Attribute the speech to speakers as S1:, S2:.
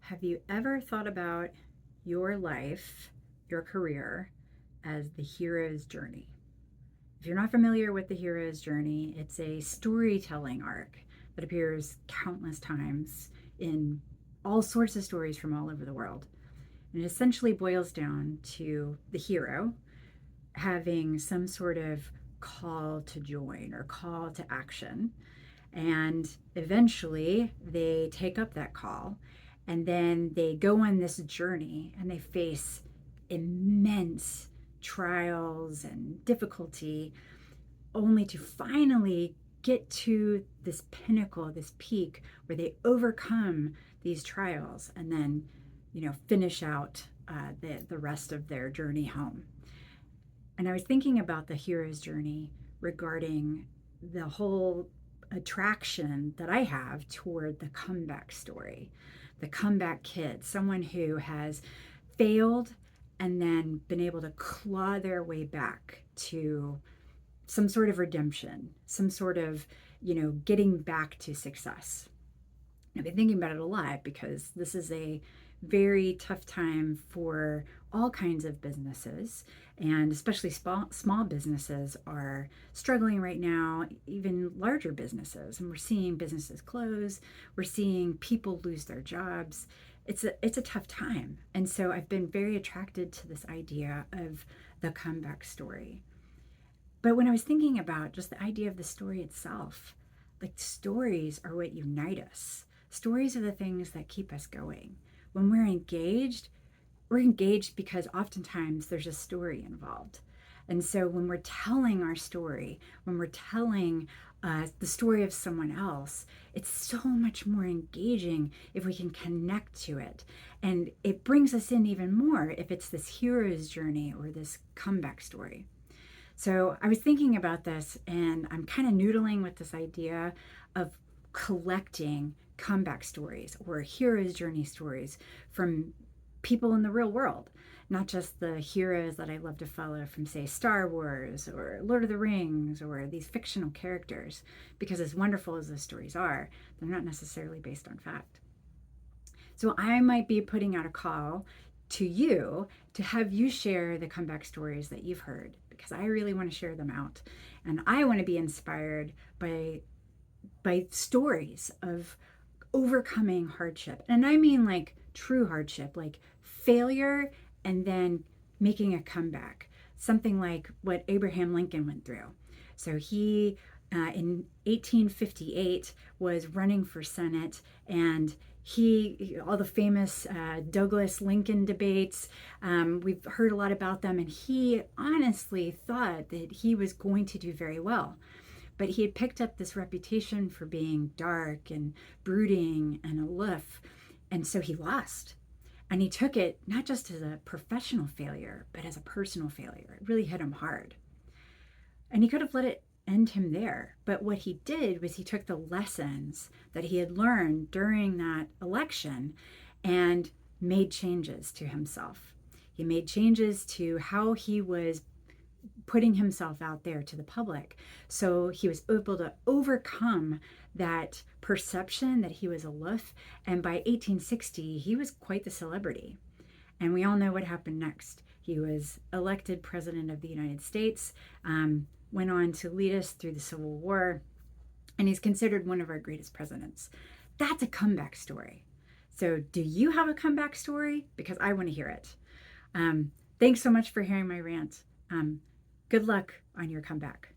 S1: Have you ever thought about your life, your career, as the hero's journey? If you're not familiar with the hero's journey, it's a storytelling arc that appears countless times in all sorts of stories from all over the world. And it essentially boils down to the hero having some sort of call to join or call to action. And eventually they take up that call and then they go on this journey and they face immense trials and difficulty only to finally get to this pinnacle, this peak where they overcome these trials and then, finish out the rest of their journey home. And I was thinking about the hero's journey regarding the whole attraction that I have toward the comeback story, the comeback kid, someone who has failed and then been able to claw their way back to some sort of redemption, some sort of, getting back to success. I've been thinking about it a lot because this is a very tough time for all kinds of businesses, and especially small businesses are struggling right now, even larger businesses. And we're seeing businesses close, we're seeing people lose their jobs. It's a tough time. And so I've been very attracted to this idea of the comeback story. But when I was thinking about just the idea of the story itself, like stories are what unite us. Stories are the things that keep us going. When we're engaged because oftentimes there's a story involved. And so when we're telling our story, when we're telling the story of someone else, it's so much more engaging if we can connect to it. And it brings us in even more if it's this hero's journey or this comeback story. So I was thinking about this and I'm kind of noodling with this idea of collecting comeback stories or hero's journey stories from people in the real world, not just the heroes that I love to follow from, say, Star Wars or Lord of the Rings or these fictional characters, because as wonderful as those stories are, they're not necessarily based on fact. So I might be putting out a call to you to have you share the comeback stories that you've heard, because I really want to share them out. And I want to be inspired by stories of overcoming hardship. And I mean like true hardship, like failure and then making a comeback. Something like what Abraham Lincoln went through. So he in 1858 was running for Senate, and all the famous Douglas Lincoln debates, we've heard a lot about them, and he honestly thought that he was going to do very well. But he had picked up this reputation for being dark and brooding and aloof, and so he lost. And he took it not just as a professional failure, but as a personal failure. It really hit him hard. And he could have let it end him there. But what he did was he took the lessons that he had learned during that election and made changes to himself. He made changes to how he was putting himself out there to the public. So he was able to overcome that perception that he was aloof. And by 1860, he was quite the celebrity. And we all know what happened next. He was elected president of the United States, went on to lead us through the Civil War, and he's considered one of our greatest presidents. That's a comeback story. So, do you have a comeback story? Because I want to hear it. Thanks so much for hearing my rant. Good luck on your comeback.